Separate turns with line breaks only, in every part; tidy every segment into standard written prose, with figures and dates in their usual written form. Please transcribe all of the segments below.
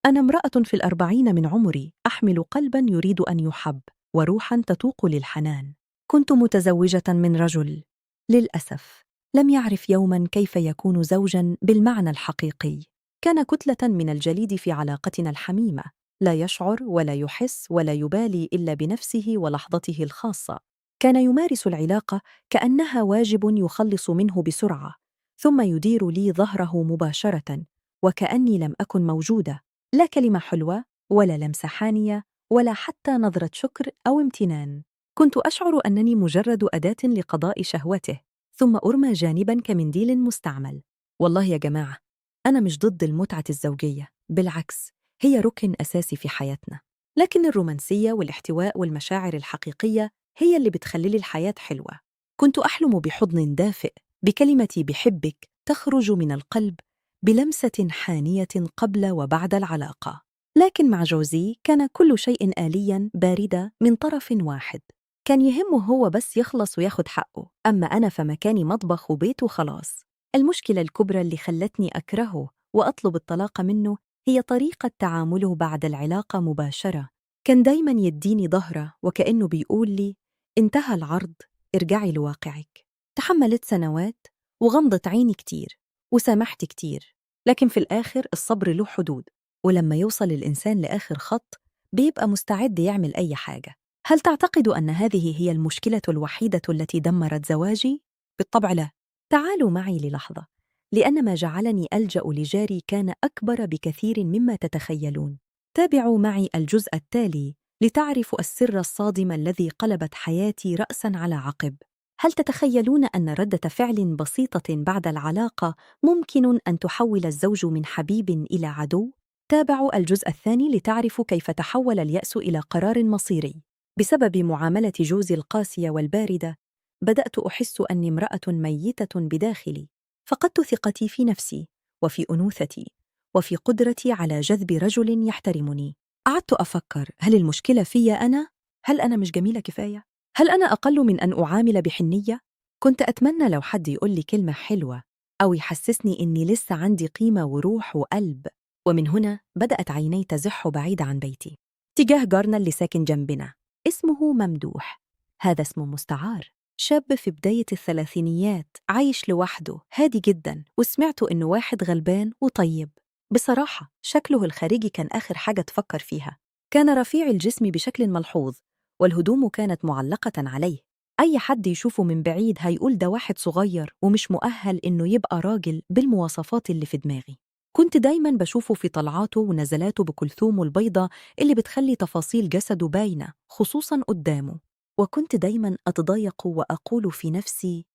أنا امرأة في الأربعين من عمري، أحمل قلبا يريد أن يحب، وروحا تتوق للحنان. كنت متزوجة من رجل، للأسف، لم يعرف يوما كيف يكون زوجا بالمعنى الحقيقي. كان كتلة من الجليد في علاقتنا الحميمة، لا يشعر ولا يحس ولا يبالي إلا بنفسه ولحظته الخاصة. كان يمارس العلاقة كأنها واجب يخلص منه بسرعة، ثم يدير لي ظهره مباشرة، وكأني لم أكن موجودة. لا كلمة حلوة، ولا لمسة حانية، ولا حتى نظرة شكر أو امتنان. كنت أشعر أنني مجرد أداة لقضاء شهوته، ثم أرمى جانباً كمنديل مستعمل. والله يا جماعة، أنا مش ضد المتعة الزوجية، بالعكس، هي ركن أساسي في حياتنا. لكن الرومانسية والاحتواء والمشاعر الحقيقية هي اللي بتخلي لي الحياة حلوة. كنت أحلم بحضن دافئ، بكلمة بحبك تخرج من القلب، بلمسة حانية قبل وبعد العلاقة. لكن مع جوزي كان كل شيء آلياً باردة من طرف واحد. كان يهمه هو بس يخلص وياخد حقه، أما أنا فمكاني مطبخ وبيت وخلاص. المشكلة الكبرى اللي خلتني أكرهه وأطلب الطلاق منه هي طريقة تعامله بعد العلاقة مباشرة. كان دايماً يديني ظهره وكأنه بيقول لي: انتهى العرض، ارجعي لواقعك. تحملت سنوات وغمضت عيني كتير وسامحت كتير، لكن في الآخر الصبر له حدود، ولما يوصل الإنسان لآخر خط بيبقى مستعد يعمل أي حاجة. هل تعتقد أن هذه هي المشكلة الوحيدة التي دمرت زواجي؟ بالطبع لا. تعالوا معي للحظة، لأن ما جعلني ألجأ لجاري كان أكبر بكثير مما تتخيلون. تابعوا معي الجزء التالي لتعرفوا السر الصادم الذي قلبت حياتي رأساً على عقب. هل تتخيلون أن ردة فعل بسيطة بعد العلاقة ممكن أن تحول الزوج من حبيب إلى عدو؟ تابعوا الجزء الثاني لتعرفوا كيف تحول اليأس إلى قرار مصيري. بسبب معاملة جوزي القاسية والباردة، بدأت أحس أني امرأة ميتة بداخلي. فقدت ثقتي في نفسي، وفي أنوثتي، وفي قدرتي على جذب رجل يحترمني. قعدت أفكر، هل المشكلة في أنا؟ هل أنا مش جميلة كفاية؟ هل أنا أقل من أن أعامل بحنية؟ كنت أتمنى لو حد يقول لي كلمة حلوة، أو يحسسني إني لسه عندي قيمة وروح وقلب. ومن هنا بدأت عيني تزح بعيد عن بيتي، تجاه جارنا اللي ساكن جنبنا، اسمه ممدوح. هذا اسم مستعار، شاب في بداية الثلاثينيات، عايش لوحده، هادي جدا، وسمعت إنه واحد غلبان وطيب. بصراحة شكله الخارجي كان آخر حاجة تفكر فيها. كان رفيع الجسم بشكل ملحوظ، والهدوم كانت معلقة عليه. أي حد يشوفه من بعيد هيقول ده واحد صغير ومش مؤهل إنه يبقى راجل بالمواصفات اللي في دماغي. كنت دايماً بشوفه في طلعاته ونزلاته بكلثوم البيضة اللي بتخلي تفاصيل جسده باينة، خصوصاً قدامه. وكنت دايماً أتضايق وأقول في نفسي: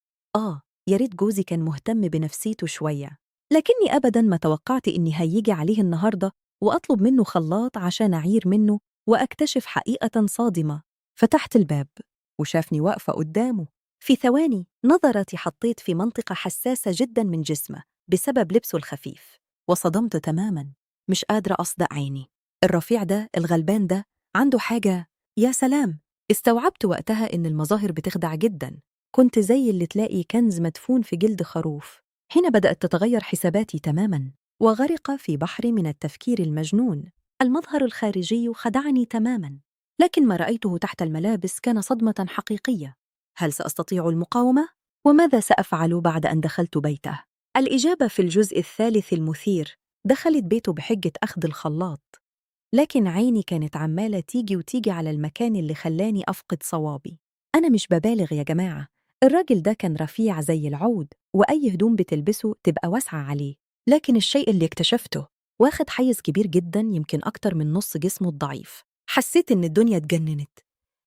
يا ريت جوزي كان مهتم بنفسيته شوية. لكني أبداً ما توقعت إني هيجي عليه النهاردة وأطلب منه خلاط عشان أعير منه، وأكتشف حقيقة صادمة. فتحت الباب وشافني واقفة قدامه. في ثواني نظرتي حطيت في منطقة حساسة جداً من جسمه بسبب لبسه الخفيف، وصدمت تماماً، مش قادرة أصدق عيني. الرفيع ده، الغلبان ده، عنده حاجة. يا سلام! استوعبت وقتها إن المظاهر بتخدع جداً. كنت زي اللي تلاقي كنز مدفون في جلد خروف. هنا بدأت تتغير حساباتي تماماً، وغرق في بحر من التفكير المجنون. المظهر الخارجي خدعني تماماً، لكن ما رأيته تحت الملابس كان صدمة حقيقية. هل سأستطيع المقاومة؟ وماذا سأفعل بعد أن دخلت بيته؟ الإجابة في الجزء الثالث المثير. دخلت بيته بحجة أخذ الخلاط، لكن عيني كانت عمالة تيجي وتيجي على المكان اللي خلاني أفقد صوابي. أنا مش ببالغ يا جماعة، الراجل ده كان رفيع زي العود، وأي هدوم بتلبسه تبقى واسعة عليه. لكن الشيء اللي اكتشفته واخد حيز كبير جدا، يمكن أكتر من نص جسمه الضعيف. حسيت إن الدنيا اتجننت،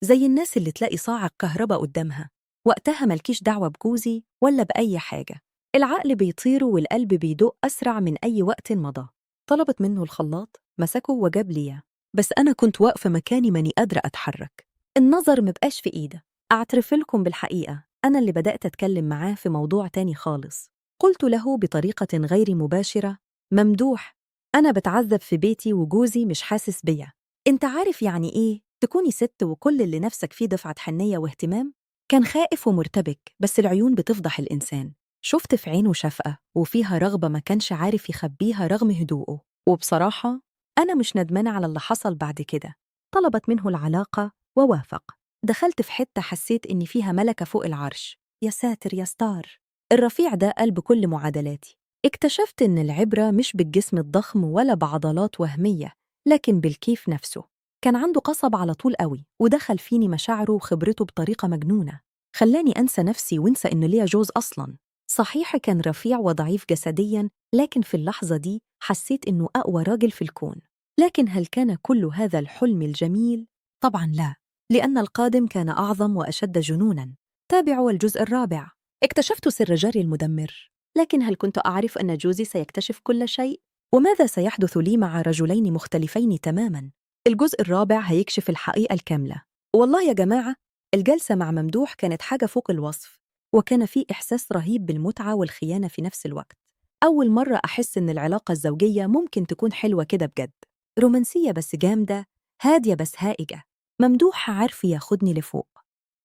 زي الناس اللي تلاقي صاعق كهرباء قدامها. وقتها ملكيش دعوة بجوزي ولا بأي حاجة. العقل بيطير والقلب بيدق أسرع من أي وقت مضى. طلبت منه الخلاط، مسكه وجاب لي، بس أنا كنت واقفة مكاني ماني قادرة أتحرك. النظر مبقاش في إيده. أعترف لكم بالحقيقة، أنا اللي بدأت أتكلم معاه في موضوع تاني خالص. قلت له بطريقة غير مباشرة: ممدوح، أنا بتعذب في بيتي وجوزي مش حاسس بيا. أنت عارف يعني إيه تكوني ست وكل اللي نفسك فيه دفعة حنية واهتمام؟ كان خائف ومرتبك، بس العيون بتفضح الإنسان. شفت في عينه شفقة وفيها رغبة ما كانش عارف يخبيها رغم هدوءه. وبصراحة أنا مش ندمانة على اللي حصل بعد كده. طلبت منه العلاقة ووافق. دخلت في حتة حسيت إني فيها ملكة فوق العرش. يا ساتر يا ستار. الرفيع ده قلب كل معادلاتي. اكتشفت إن العبرة مش بالجسم الضخم ولا بعضلات وهمية، لكن بالكيف نفسه. كان عنده قصب على طول قوي، ودخل فيني مشاعره وخبرته بطريقة مجنونة. خلاني أنسى نفسي وانسى إن ليا جوز أصلاً. صحيح كان رفيع وضعيف جسدياً، لكن في اللحظة دي حسيت إنه أقوى راجل في الكون. لكن هل كان كل هذا الحلم الجميل؟ طبعاً لا، لأن القادم كان أعظم وأشد جنوناً. تابعوا الجزء الرابع. اكتشفت سر جاري المدمر، لكن هل كنت أعرف أن جوزي سيكتشف كل شيء؟ وماذا سيحدث لي مع رجلين مختلفين تماماً؟ الجزء الرابع هيكشف الحقيقة الكاملة. والله يا جماعة، الجلسة مع ممدوح كانت حاجة فوق الوصف، وكان في إحساس رهيب بالمتعة والخيانة في نفس الوقت. أول مرة أحس إن العلاقة الزوجية ممكن تكون حلوة كده بجد، رومانسية بس جامدة، هادية بس هائجة. ممدوح عارف ياخدني لفوق،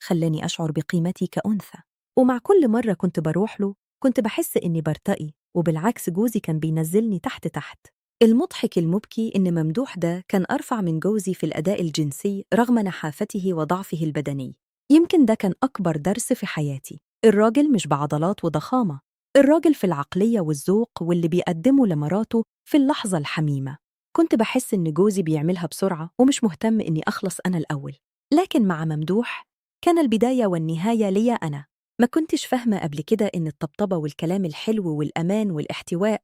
خلاني أشعر بقيمتي كأنثى. ومع كل مرة كنت بروح له كنت بحس إني برتقي، وبالعكس جوزي كان بينزلني تحت تحت. المضحك المبكي إن ممدوح ده كان أرفع من جوزي في الأداء الجنسي رغم نحافته وضعفه البدني. يمكن ده كان أكبر درس في حياتي. الراجل مش بعضلات وضخامة، الراجل في العقلية والذوق واللي بيقدمه لمراته في اللحظة الحميمة. كنت بحس إن جوزي بيعملها بسرعة ومش مهتم إني أخلص أنا الأول. لكن مع ممدوح كان البداية والنهاية ليا أنا. ما كنتش فاهمة قبل كده إن الطبطبة والكلام الحلو والأمان والاحتواء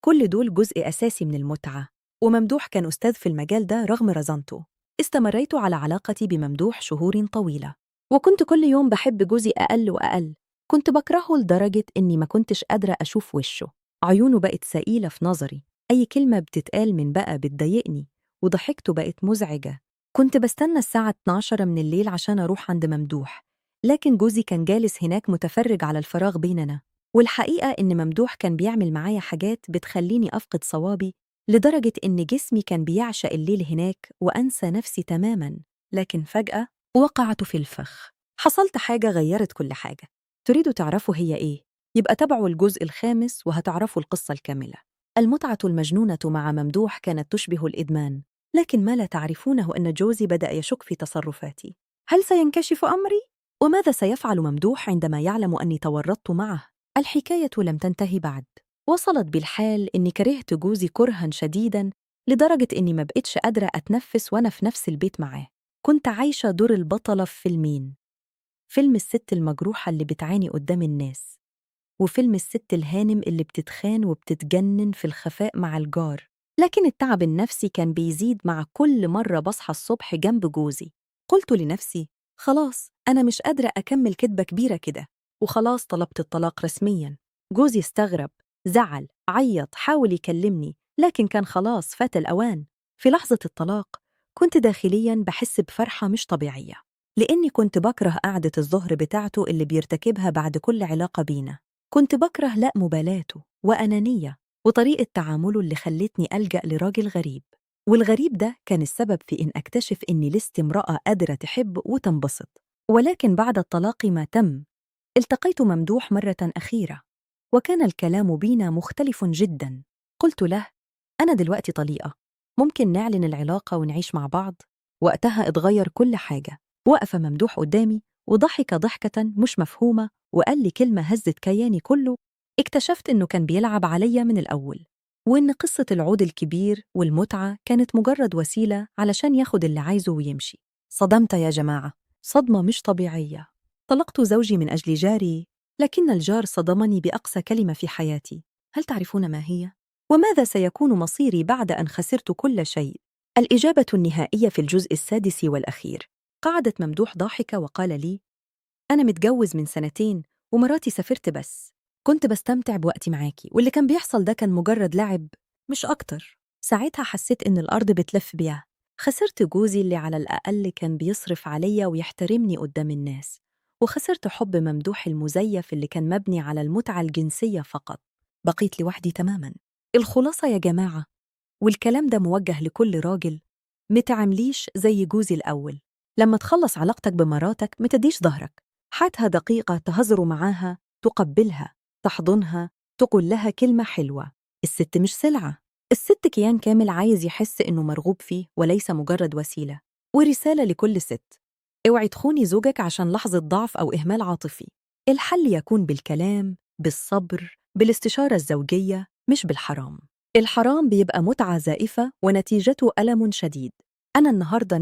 كل دول جزء أساسي من المتعة. وممدوح كان أستاذ في المجال ده رغم رزانته. استمريت على علاقتي بممدوح شهور طويلة، وكنت كل يوم بحب جوزي أقل وأقل. كنت بكرهه لدرجة إني ما كنتش قادرة أشوف وشه. عيونه بقت سئيلة في نظري، أي كلمة بتتقال من بقى بتضايقني، وضحكته بقت مزعجة. كنت بستنى الساعة 12 من الليل عشان أروح عند ممدوح، لكن جوزي كان جالس هناك متفرج على الفراغ بيننا. والحقيقة إن ممدوح كان بيعمل معايا حاجات بتخليني أفقد صوابي، لدرجة إن جسمي كان بيعشق الليل هناك وأنسى نفسي تماماً. لكن فجأة وقعت في الفخ. حصلت حاجة غيرت كل حاجة. تريدوا تعرفوا هي إيه؟ يبقى تابعوا الجزء الخامس وهتعرفوا القصة الكاملة. المتعة المجنونة مع ممدوح كانت تشبه الإدمان، لكن ما لا تعرفونه أن جوزي بدأ يشك في تصرفاتي. هل سينكشف أمري؟ وماذا سيفعل ممدوح عندما يعلم أني تورطت معه؟ الحكاية لم تنتهي بعد. وصلت بالحال إني كرهت جوزي كرها شديداً، لدرجة إني ما بقتش قادرة أتنفس وأنا في نفس البيت معاه. كنت عايشة دور البطلة في فيلمين: فيلم الست المجروحة اللي بتعاني قدام الناس، وفيلم الست الهانم اللي بتتخان وبتتجنن في الخفاء مع الجار. لكن التعب النفسي كان بيزيد مع كل مرة بصحى الصبح جنب جوزي. قلت لنفسي خلاص أنا مش قادرة أكمل كدبة كبيرة كده، وخلاص طلبت الطلاق رسمياً. جوزي استغرب، زعل، عيط، حاول يكلمني، لكن كان خلاص فات الأوان. في لحظة الطلاق كنت داخلياً بحس بفرحة مش طبيعية، لأني كنت بكره قعدة الظهر بتاعته اللي بيرتكبها بعد كل علاقة بينا. كنت بكره لا مبالاته وأنانية وطريقة تعامله اللي خلتني ألجأ لراجل غريب. والغريب ده كان السبب في إن أكتشف إني لست امرأة قادرة تحب وتنبسط. ولكن بعد الطلاق ما تم، التقيت ممدوح مرة أخيرة، وكان الكلام بينا مختلف جدا. قلت له أنا دلوقتي طليقة، ممكن نعلن العلاقة ونعيش مع بعض؟ وقتها اتغير كل حاجة. وقف ممدوح قدامي وضحك ضحكة مش مفهومة، وقال لي كلمة هزت كياني كله. اكتشفت إنه كان بيلعب عليا من الأول، وإن قصة العود الكبير والمتعة كانت مجرد وسيلة علشان ياخد اللي عايزه ويمشي. صدمت يا جماعة، صدمة مش طبيعية. طلقت زوجي من أجل جاري، لكن الجار صدمني بأقسى كلمة في حياتي. هل تعرفون ما هي؟ وماذا سيكون مصيري بعد أن خسرت كل شيء؟ الإجابة النهائية في الجزء السادس والأخير. قعدت ممدوح ضاحكة وقال لي أنا متجوز من 2 سنين ومراتي سافرت، بس كنت بستمتع بوقتي معاكي، واللي كان بيحصل ده كان مجرد لعب مش أكتر. ساعتها حسيت إن الأرض بتلف بيها. خسرت جوزي اللي على الأقل كان بيصرف عليا ويحترمني قدام الناس، وخسرت حب ممدوح المزيف اللي كان مبني على المتعة الجنسية فقط. بقيت لوحدي تماماً. الخلاصة يا جماعة، والكلام ده موجه لكل راجل، متعمليش زي جوزي الأول. لما تخلص علاقتك بمراتك متديش ظهرك، حاتها دقيقة تهزر معاها، تقبلها، تحضنها، تقول لها كلمة حلوة. الست مش سلعة، الست كيان كامل عايز يحس إنه مرغوب فيه وليس مجرد وسيلة. ورسالة لكل ست: اوعي تخوني زوجك عشان لحظة ضعف أو إهمال عاطفي. الحل يكون بالكلام، بالصبر، بالاستشارة الزوجية، مش بالحرام. الحرام بيبقى متعة زائفة ونتيجته ألم شديد. أنا النهاردة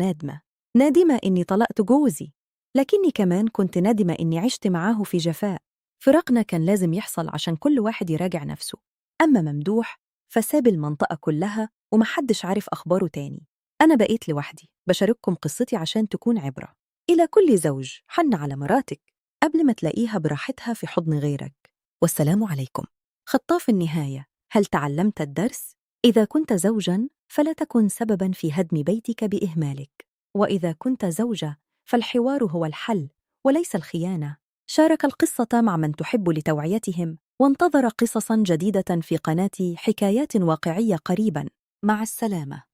نادمة إني طلقت جوزي، لكني كمان كنت نادمة إني عشت معاه في جفاء. فراقنا كان لازم يحصل عشان كل واحد يراجع نفسه. أما ممدوح فساب المنطقة كلها ومحدش عارف أخباره تاني. أنا بقيت لوحدي بشارككم قصتي عشان تكون عبرة. إلى كل زوج حن على مراتك قبل ما تلاقيها براحتها في حضن غيرك. والسلام عليكم. خطاف النهاية: هل تعلمت الدرس؟ إذا كنت زوجاً فلا تكن سبباً في هدم بيتك بإهمالك. وإذا كنت زوجة فالحوار هو الحل وليس الخيانة. شارك القصة مع من تحب لتوعيتهم، وانتظر قصصاً جديدة في قناة حكايات واقعية قريباً. مع السلامة.